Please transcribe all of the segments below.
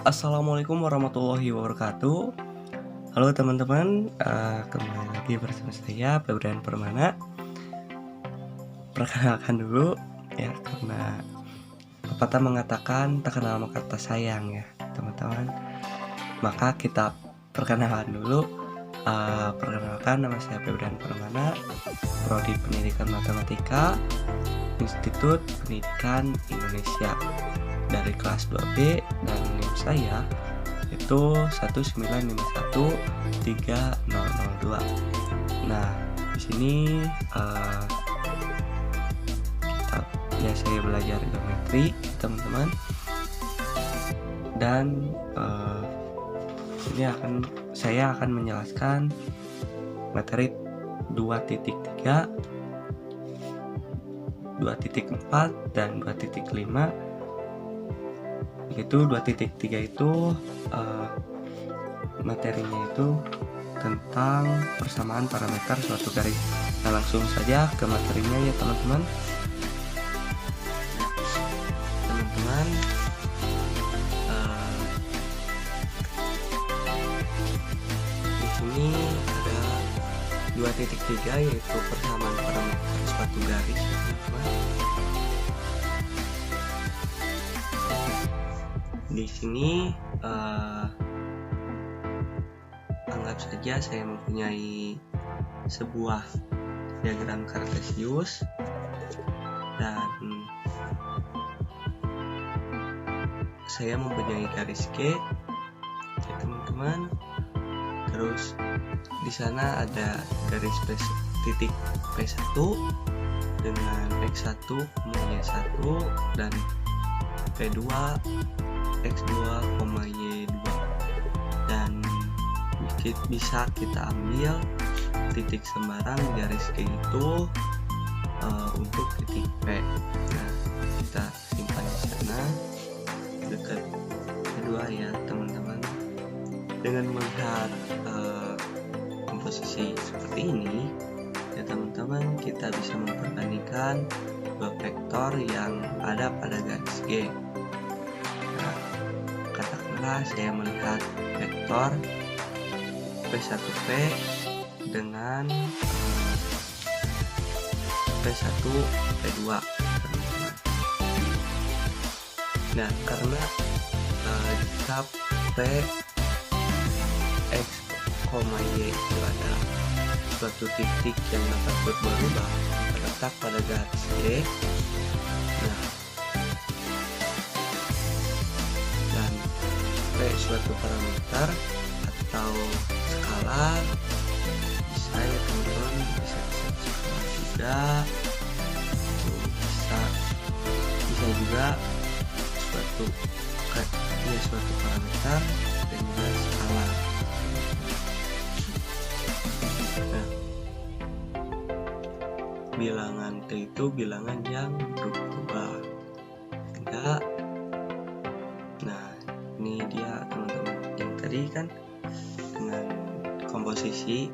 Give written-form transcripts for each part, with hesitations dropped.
Assalamualaikum warahmatullahi wabarakatuh. Halo teman-teman, kembali lagi bersama saya Febrian Permana. Perkenalkan dulu ya, karena pepatah mengatakan tak kenal maka tak sayang ya teman-teman. Maka kita perkenalan dulu. Perkenalkan, nama saya Febrian Permana, Prodi Pendidikan Matematika, Institut Pendidikan Indonesia, dari kelas 2B, dan NIM saya itu 1951302. Nah, di sini saya belajar geometri, teman-teman. Dan saya akan menjelaskan materi 2.3, 2.4 dan 2.5. Itu 2.3 itu materinya itu tentang persamaan parameter suatu garis. Nah, langsung saja ke materinya ya teman-teman. Di sini ada 2.3 yaitu persamaan parameter suatu garis ya teman-teman. Di sini anggap saja saya mempunyai sebuah diagram kartesius dan saya mempunyai garis G ya teman-teman. Terus di sana ada garis titik P1 dengan X1, Y1 dan P2, X2, Y2, dan bisa kita ambil titik sembarang garis G itu untuk titik P. Nah, kita simpan di sana dekat kedua ya teman-teman. Dengan melihat komposisi seperti ini ya teman-teman, kita bisa memperbandingkan dua vektor yang ada pada garis G. Nah, katakanlah saya melihat vektor P1P dengan P1P2 teman-teman. Nah, karena jika P X, Y itu adalah suatu titik yang dapat berubah terletak pada garis G. Nah, dan P suatu parameter atau skalar, bisa ya teman-teman, bisa skalar juga, bisa juga suatu parameter dan juga skalar. Nah, bilangan T itu bilangan yang berubah. Nah, ini dia teman-teman. Yang tadi kan dengan komposisi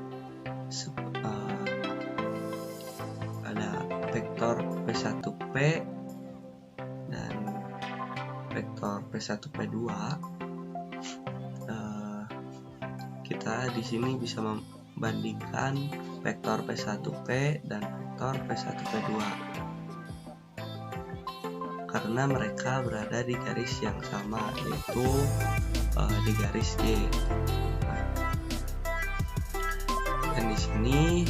ada vektor P1P dan vektor P1P2. Kita di sini bisa membandingkan vektor P1P dan vektor P1P2 karena mereka berada di garis yang sama, yaitu di garis G. Dan di sini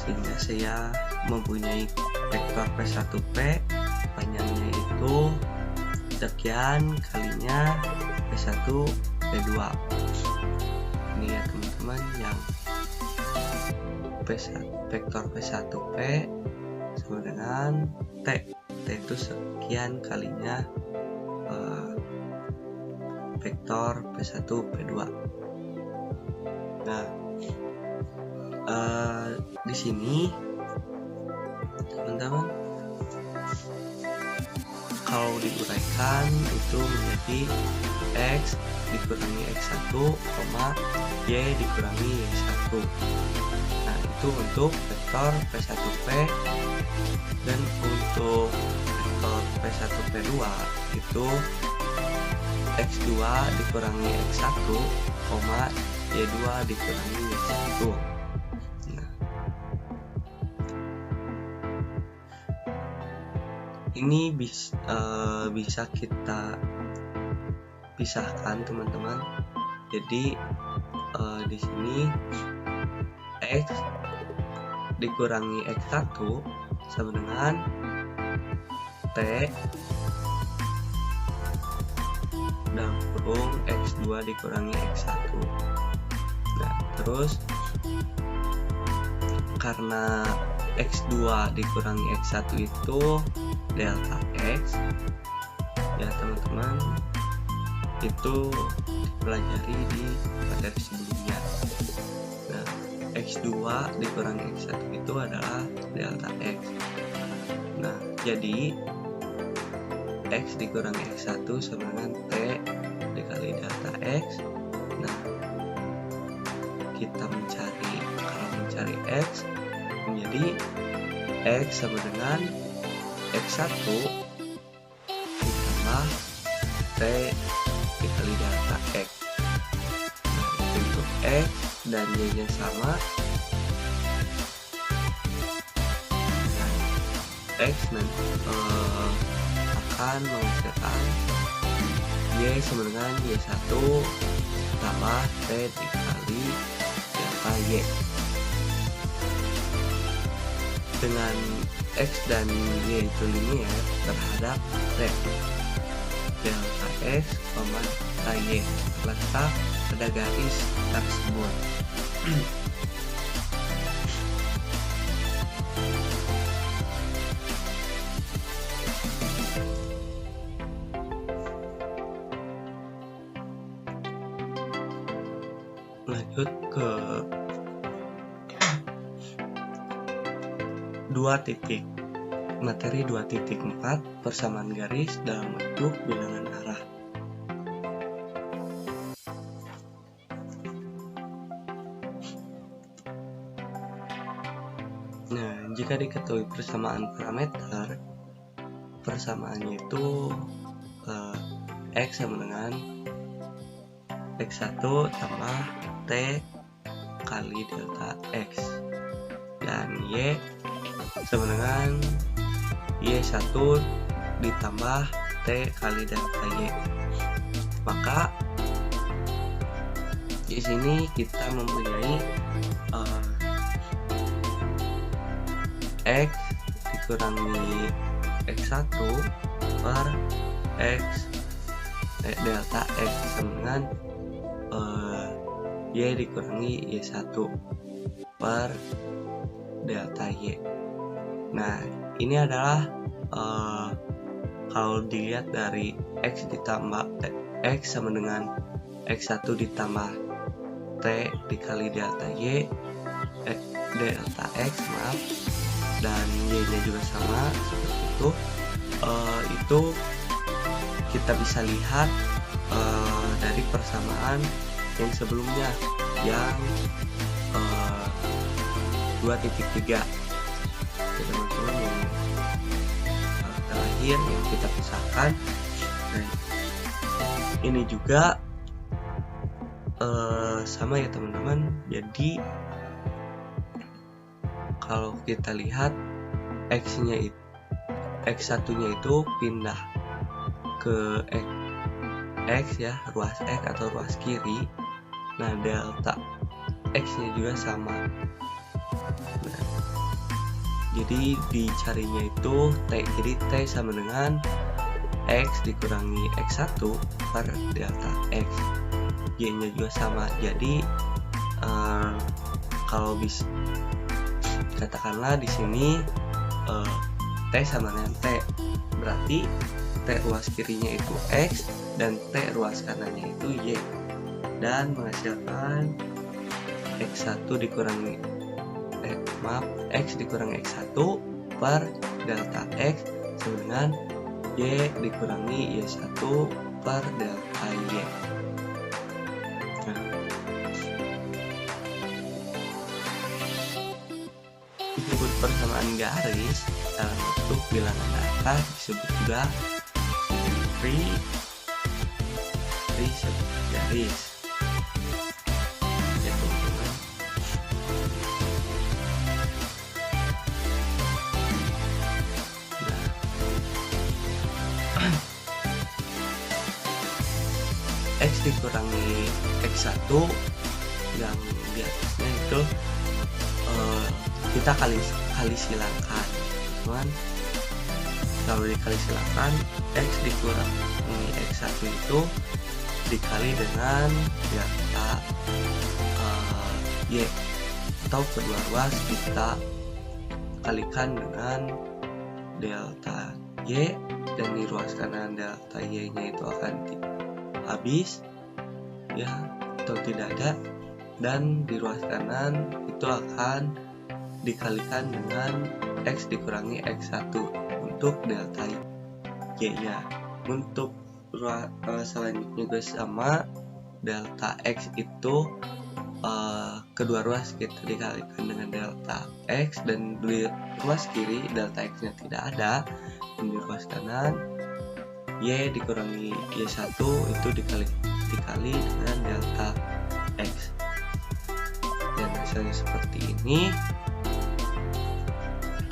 sehingga saya mempunyai vektor P1P panjangnya itu sekian kalinya P1P2. Ini ya teman-teman, yang vektor P1P sama dengan T itu sekian kalinya vektor P1P2. Nah, di sini teman-teman, kalau diuraikan itu menjadi X dikurangi X1, Y dikurangi Y1. Nah, itu untuk vektor P1P, dan untuk vektor P1P2 itu X2 dikurangi X1, Y2 dikurangi Y1. Nah, ini bisa kita pisahkan teman-teman. Jadi di sini X dikurangi X1 sama dengan T dalam kurung X2 dikurangi X1. Nah, terus karena X2 dikurangi X1 itu delta X ya teman-teman, itu dipelajari di materi sebelumnya. Nah, X2 dikurangi X1 itu adalah delta X. Nah, jadi X dikurangi X1 sama dengan T dikali delta X. Nah, kita kalau mencari X menjadi X sama dengan X1 ditambah T dikali delta X. Nah, untuk X dan Y nya sama, X nanti akan menghasilkan Y sama dengan Y1 tambah T dikali delta Y. Dengan X dan Y itu linier terhadap T, delta X, delta Y terletak pada garis tersebut. Lanjut ke 2 materi 2.4 persamaan garis dalam bentuk bilangan arah. Nah, jika diketahui persamaan parameter, persamaannya itu X sama dengan X1 tambah T kali delta X, dan Y sama dengan Y1 ditambah T kali delta Y. Maka di sini kita mempunyai X dikurangi X1 per X delta X sama dengan Y dikurangi Y1 per delta Y. Nah, ini adalah kalau dilihat dari X ditambah X sama dengan X1 ditambah T dikali delta Y, delta X maaf, dan Y nya juga sama seperti itu kita bisa lihat dari persamaan yang sebelumnya yang 2.3. Teman-teman yang terakhir yang kita pisahkan. Nah, ini juga sama ya teman-teman. Jadi kalau kita lihat X1 nya itu pindah ke X ya, ruas X atau ruas kiri. Nah, delta X nya juga sama. Nah, jadi dicarinya itu T. Jadi T sama dengan X dikurangi X1 per delta X. Y nya juga sama. Jadi kalau bisa katakanlah di sini T sama dengan T, berarti T ruas kirinya itu X dan T ruas kanannya itu Y, dan menghasilkan X1 dikurangi X dikurangi X1 per delta X sama dengan Y dikurangi Y1 per delta Y. Nah, disebut persamaan garis dalam bentuk bilangan arah disebut juga simetri garis ya teman-teman. X dikurangi X1 yang di atasnya itu kita kali silakan teman. Kalau dikali silakan, X dikurangi X1 itu dikali dengan delta Y, atau kedua ruas kita kalikan dengan delta Y dan diruaskan dengan delta Y nya itu akan habis ya atau tidak ada, dan di ruas kanan itu akan dikalikan dengan X dikurangi X1 untuk delta Y nya. Untuk selanjutnya juga sama, delta X itu kedua ruas kita dikalikan dengan delta X, dan di ruas kiri delta X nya tidak ada, dan di ruas kanan Y dikurangi Y1 itu dikali dengan delta X, dan hasilnya seperti ini.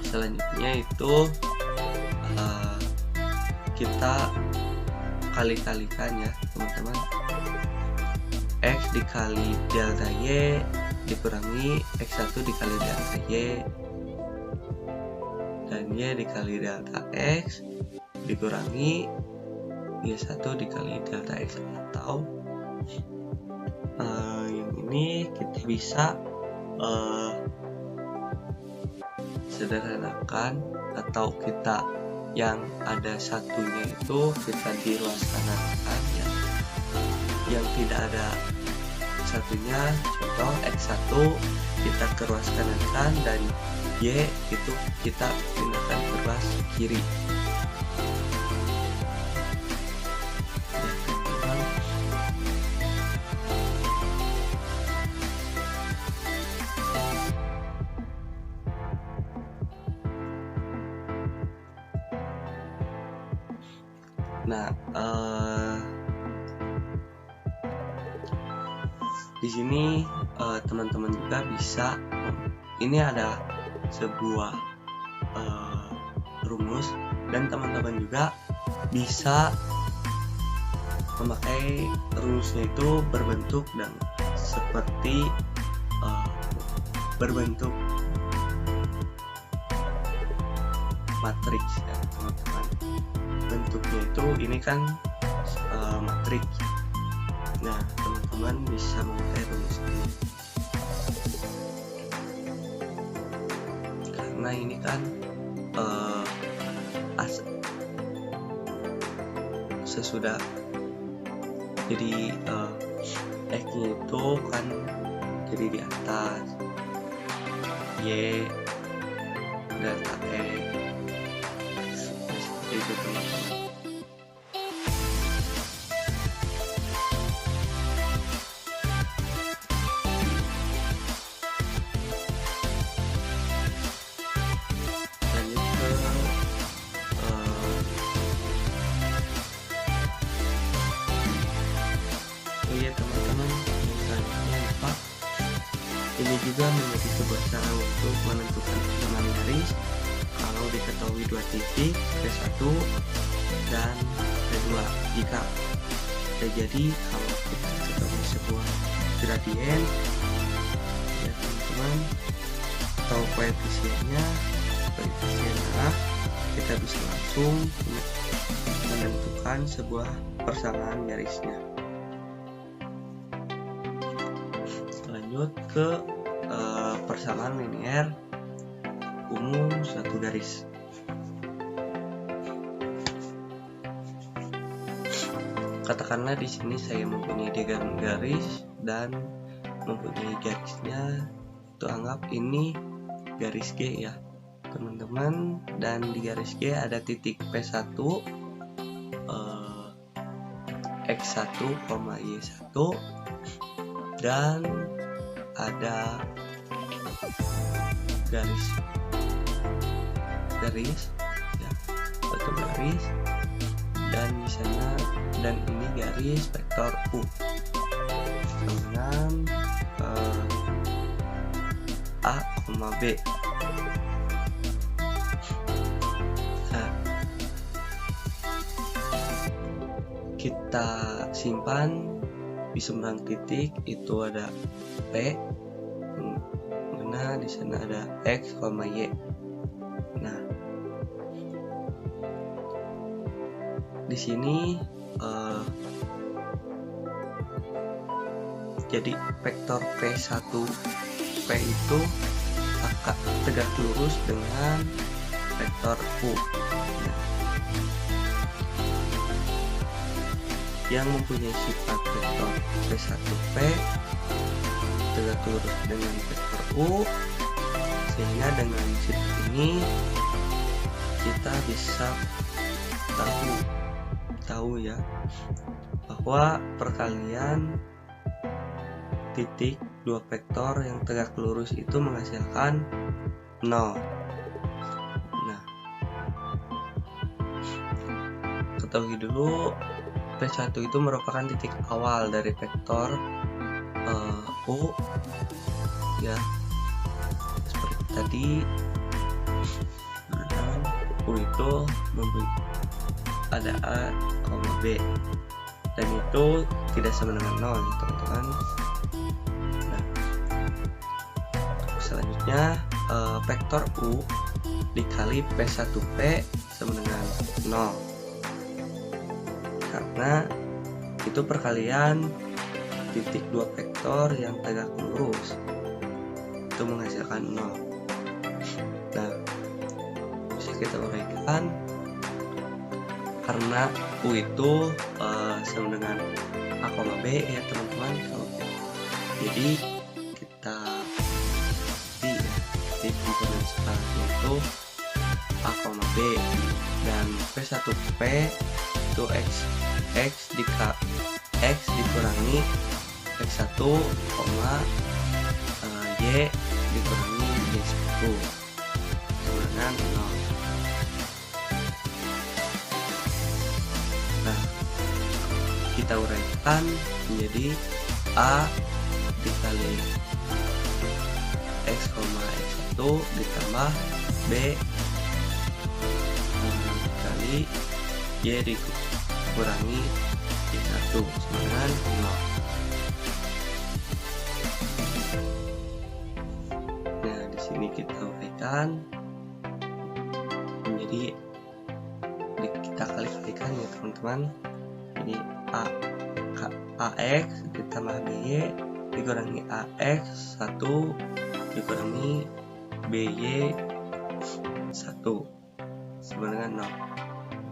Selanjutnya itu kita kalikan ya teman-teman. X dikali delta Y dikurangi X1 dikali delta Y, dan Y dikali delta X dikurangi Y1 dikali delta X, atau yang ini kita bisa sederhanakan, atau kita yang ada satunya itu kita di ruas kanankan ya. Yang tidak ada satunya, contoh X1 kita ke ruas kanankan, dan Y itu kita pindahkan ke ruas kiri. Nah, di sini teman-teman juga bisa, ini ada sebuah rumus, dan teman-teman juga bisa memakai rumusnya itu berbentuk dan seperti berbentuk matriks ya teman-teman. Bentuknya itu ini kan matriks. Nah, teman-teman bisa memakai rumus ini karena ini kan sesudah jadi X-nya itu kan jadi di atas, Y delta X itu teman-teman. Ini juga menjadi sebuah cara untuk menentukan persamaan garis kalau diketahui dua titik P1 dan P2. Jika terjadi kalau kita ketahui sebuah gradien ya teman-teman, atau koefisiennya, koefisien arah, kita bisa langsung menentukan sebuah persamaan garisnya. Lanjut ke persamaan linier umum satu garis. Katakanlah di sini saya mempunyai diagram garis dan mempunyai garisnya, itu anggap ini garis G ya teman-teman, dan di garis G ada titik P1, X1, Y1, dan ada garis ya, satu garis, dan di sana, dan ini garis vektor U. sama dengan A, B. Nah, kita simpan di sumberang titik itu ada P, mana di sana ada X, Y. Nah, di sini jadi vektor P1P itu akan tegak lurus dengan vektor U. Nah, yang mempunyai sifat vektor P1P tegak lurus dengan vektor U, sehingga dengan sifat ini kita bisa tahu ya bahwa perkalian titik dua vektor yang tegak lurus itu menghasilkan 0. Nah, ketahui dulu P1 itu merupakan titik awal dari vektor U ya, seperti tadi. Dan U itu ada A, B, dan itu tidak sama dengan 0 teman-teman. Nah, selanjutnya vektor U dikali P1P sama dengan 0, karena itu perkalian titik dua vektor yang tegak lurus itu menghasilkan 0. Nah, bisa kita uraikan karena U itu sama dengan A, B ya teman-teman. Jadi kita di komponen sekarang itu A, B, dan P1P itu X dikurangi X1, Y dikurangi Y1 sama dengan 0. Nah, kita uraikan menjadi A dikali X, X1 ditambah B dikali Y dikurangi Y1 sama dengan 0. Nah, di sini kita uraikan menjadi, kita kali-kalikan ya teman-teman. Jadi AX ditambah BY dikurangi AX 1 dikurangi BY 1 sama dengan 0.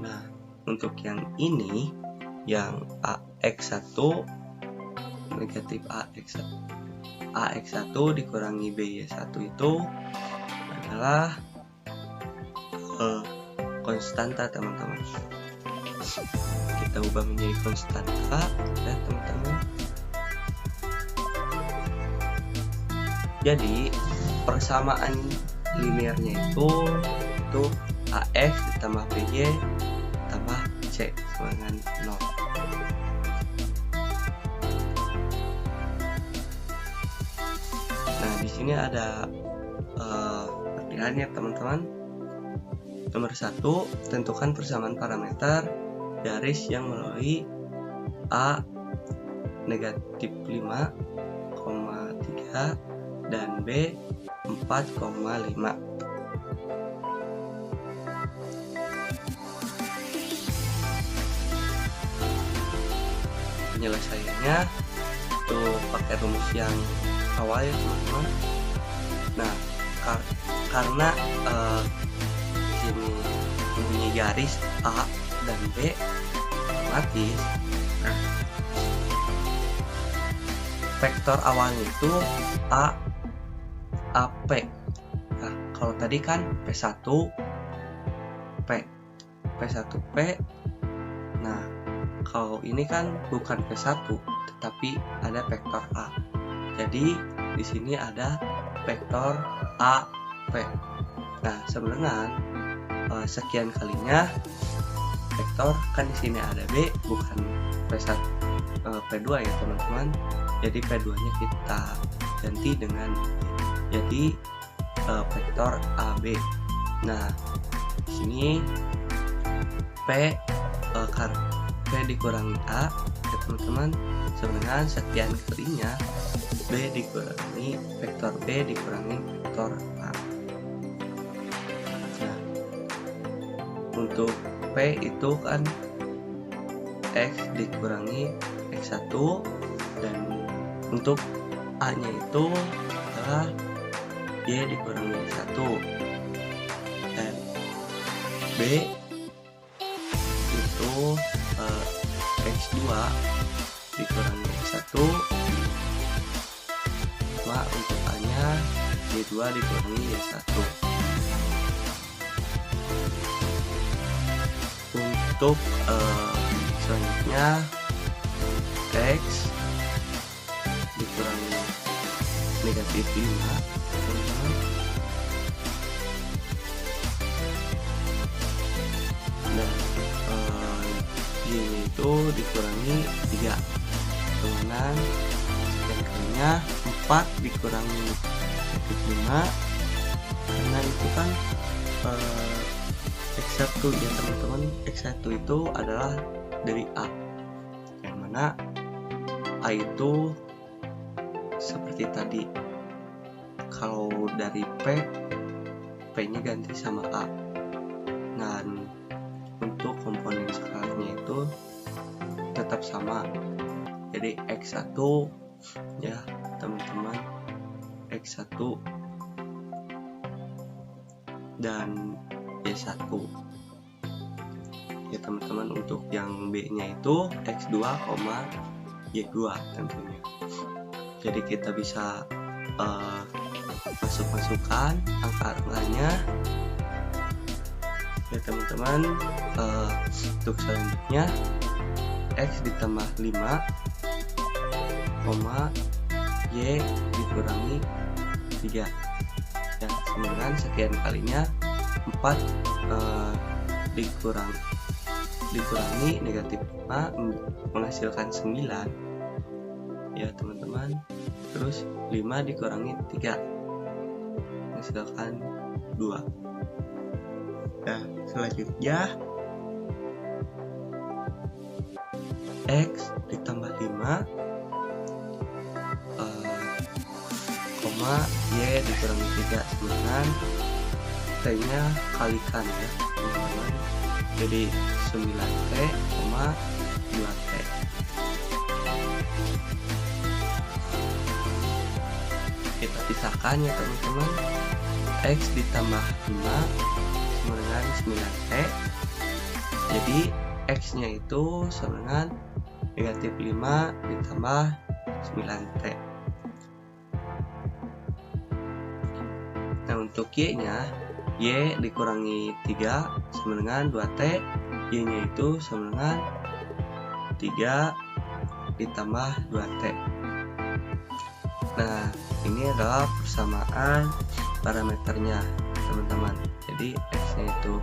Nah, untuk yang ini, yang AX1 negatif AX1 dikurangi BY1 itu adalah konstanta teman-teman. Kita ubah menjadi konstanta ya teman-teman. Jadi persamaan linearnya itu AX ditambah BY tambah C sama dengan 0. Nah, di sini ada perbedaannya teman-teman. Nomor 1, tentukan persamaan parameter garis yang melalui A negatif 5,3 dan B 4,5. Penyelesaiannya itu pakai rumus yang awal ya teman-teman. Nah, karena ini mempunyai garis A dan B otomatis, nah, vektor awalnya itu AP. Nah, kalau tadi kan P1P. Nah, kalau ini kan bukan P1 tetapi ada vektor A. Jadi di sini ada vektor AP. Nah, sebenarnya sekian kalinya vektor kan di sini ada B bukan P2 ya teman-teman. Jadi P2 nya kita ganti dengan jadi vektor AB. Nah di sini P dikurangi A ya teman-teman, sama dengan sekian kalinya B dikurangi vektor B dikurangi vektor A. Nah untuk P itu kan X dikurangi X1, dan untuk A nya itu adalah Y dikurangi X1, dan B itu X2 dikurangi X1, sama untuk A nya Y2 dikurangi Y1. Untuk selanjutnya X dikurangi negatif 5 teman-teman, dan Y itu dikurangi 3 dengan sekian kalinya 4 dikurangi negatif 5, karena itu kan X1 ya teman-teman. X1 itu adalah dari A, yang mana A itu seperti tadi, kalau dari P nya ganti sama A. Dan untuk komponen skalarnya itu tetap sama, jadi X1 ya teman-teman, X1 dan Y1 ya teman-teman. Untuk yang B nya itu X2, Y2 tentunya. Jadi kita bisa masukkan angka-angkanya ya teman-teman. Untuk selanjutnya X ditambah 5, Y dikurangi 3 ya, dengan sekian kalinya 4 dikurangi negatif 5 menghasilkan 9 ya teman-teman. Terus 5 dikurangi 3 menghasilkan 2. Nah selanjutnya X ditambah 5, Y dikurangi 3 dengan T nya kalikan ya teman-teman, jadi 9T, 2T. Kita pisahkan ya teman-teman. X ditambah 5 sama dengan 9T, jadi X nya itu sama dengan negatif 5 ditambah 9T. Nah untuk Y nya, Y dikurangi 3 sama dengan 2T, Y nya itu sama dengan 3 ditambah 2T. Nah ini adalah persamaan parameternya teman-teman. Jadi X nya itu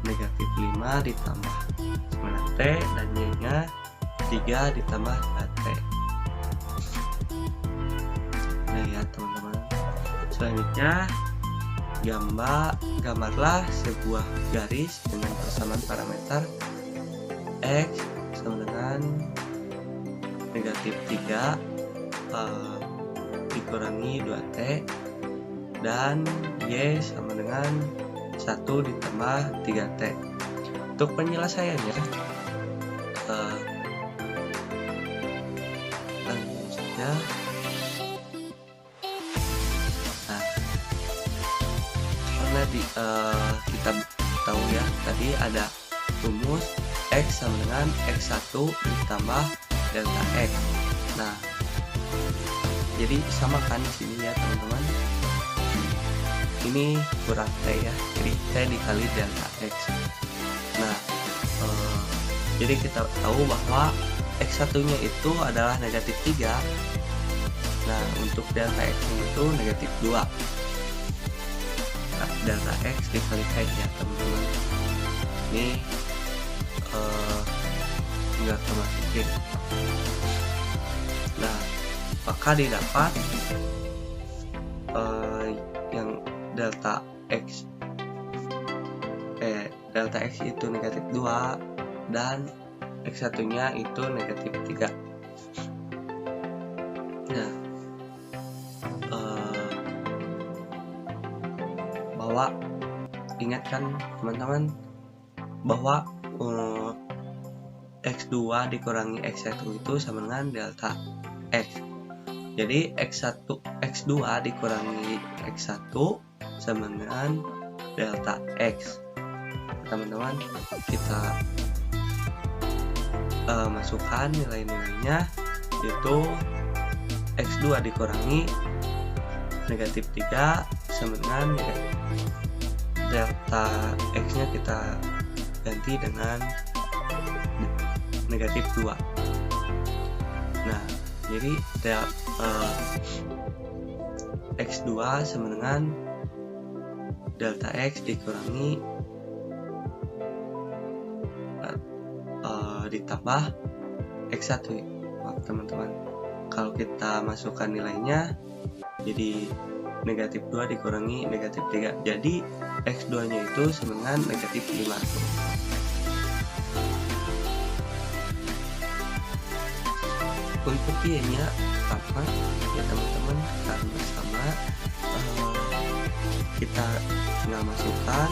negatif 5 ditambah 9T, dan Y nya 3 ditambah 2T. Nah ya teman-teman, selanjutnya gambarlah sebuah garis dengan persamaan parameter X sama dengan negatif 3 dikurangi 2T, dan Y sama dengan 1 ditambah 3T. Untuk penyelesaiannya langsung saja. Kita tahu ya, tadi ada rumus X sama dengan X1 ditambah delta X. Nah jadi samakan di sini ya teman-teman, ini kurang T ya, jadi T dikali delta X. Nah jadi kita tahu bahwa X1 nya itu adalah negatif 3. Nah untuk delta X nya itu negatif 2. Delta X dikalikan ya teman-teman, ini enggak termasukin. Nah maka didapat yang delta X itu negatif 2 dan X1 nya itu negatif 3. Nah, bahwa ingatkan teman-teman bahwa X2 dikurangi X1 itu sama dengan delta X. Jadi X2 dikurangi X1 sama dengan delta X. Teman-teman, kita masukkan nilai-nilainya, yaitu X2 dikurangi negatif 3 sama dengan delta X nya kita ganti dengan negatif 2. Nah, jadi X2 sama dengan delta X dikurangi ditambah X1. Maaf teman-teman, kalau kita masukkan nilainya jadi negatif 2 dikurangi negatif 3, jadi X2 nya itu sama dengan negatif 5. Untuk Y nya sama ya teman-teman, karena sama, kita tinggal masukkan,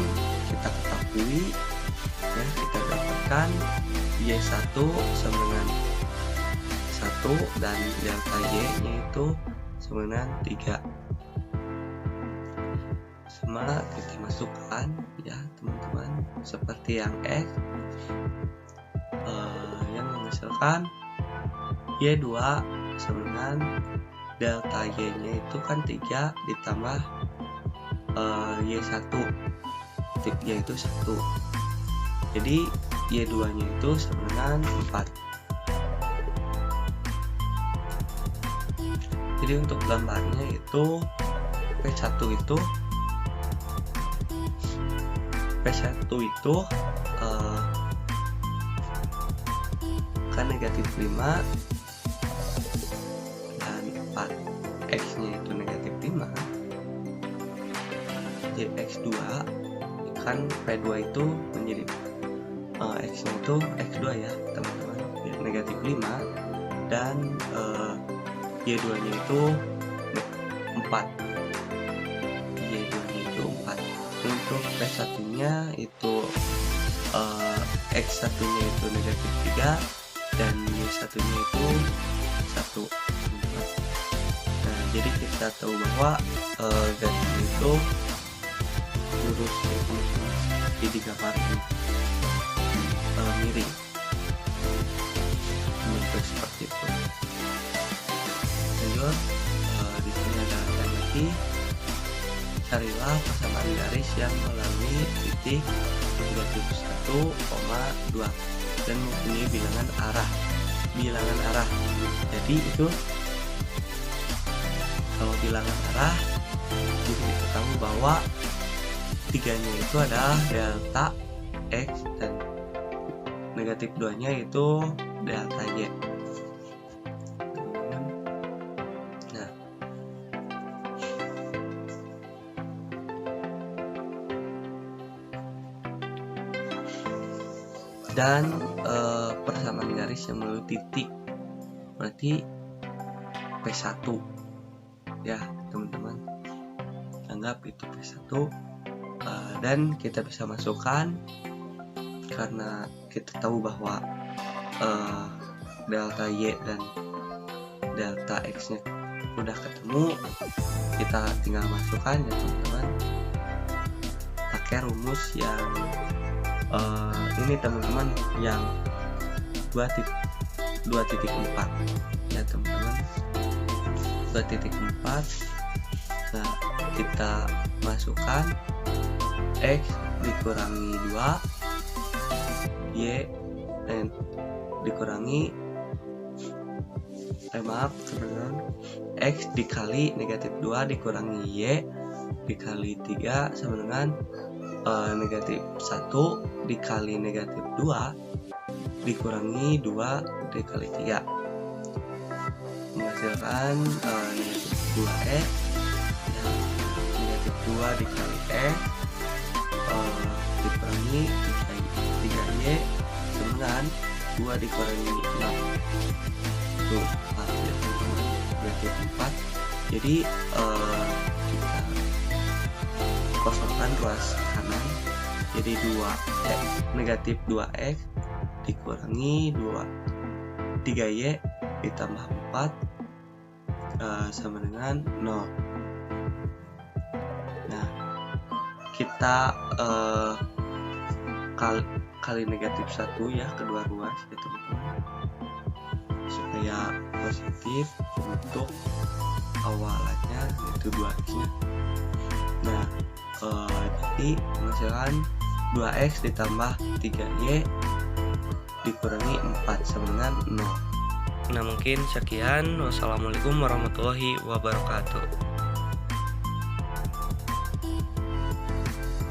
kita ketahui ya, kita dapatkan Y1 sama dengan 1 dan delta Y nya itu sama dengan 3. Sama kita masukkan ya teman-teman, seperti yang X yang menghasilkan Y2 sama dengan delta Y nya itu kan 3 ditambah Y1, yaitu 1. Jadi Y2 nya itu sama dengan 4. Jadi untuk gambarnya itu P1 itu kan negatif 5 dan 4, X nya itu negatif 5, jadi X2 kan P2 itu menjadi X nya itu X2 ya teman-teman, negatif 5 dan Y2 nya itu 4, Y2 nya itu 4. Untuk P1 nya itu X1 nya itu negatif 3 dan Y1 nya itu 1. Nah, jadi kita tahu bahwa garis itu lurus ya teman-teman, jadi gambar miring bentuk seperti itu. Lanjut, di sini ada lagi, carilah persamaan garis yang melalui titik 31,2 dan mempunyai bilangan arah. Jadi itu kalau bilangan arah, jadi kita tahu bahwa 3-nya itu adalah delta X dan negatif 2-nya itu delta Y. Nah, dan persamaan garis yang melalui titik berarti P1 ya teman-teman, anggap itu P1, dan kita bisa masukkan karena kita tahu bahwa delta Y dan delta X nya udah ketemu, kita tinggal masukkan ya teman-teman pakai rumus yang ini teman-teman, yang 2.4 ya teman-teman, 2.4. Nah, kita masukkan X dikurangi 2 Y dikurangi teman-teman, X dikali negatif 2 dikurangi Y dikali 3 sama dengan negatif 1 dikali negatif 2 dikurangi 2 dikali 3. menghasilkan negatif 2x ya, negatif 2 dikali x dikurangi 3y sama dengan 2 dikurangi 6 tuh 4 ya teman-teman, negatif 4. Jadi kita kosongkan ruas kanan, jadi 2x negatif 2x dikurangi 3y ditambah 4 sama dengan 0. Nah, kita kali negatif 1 ya kedua ruas ya teman-teman, supaya positif untuk awalannya yaitu 2x nya. Nah, jadi menghasilkan 2x ditambah 3y dikurangi 4 sama dengan 0. Nah, mungkin sekian. Wassalamualaikum warahmatullahi wabarakatuh.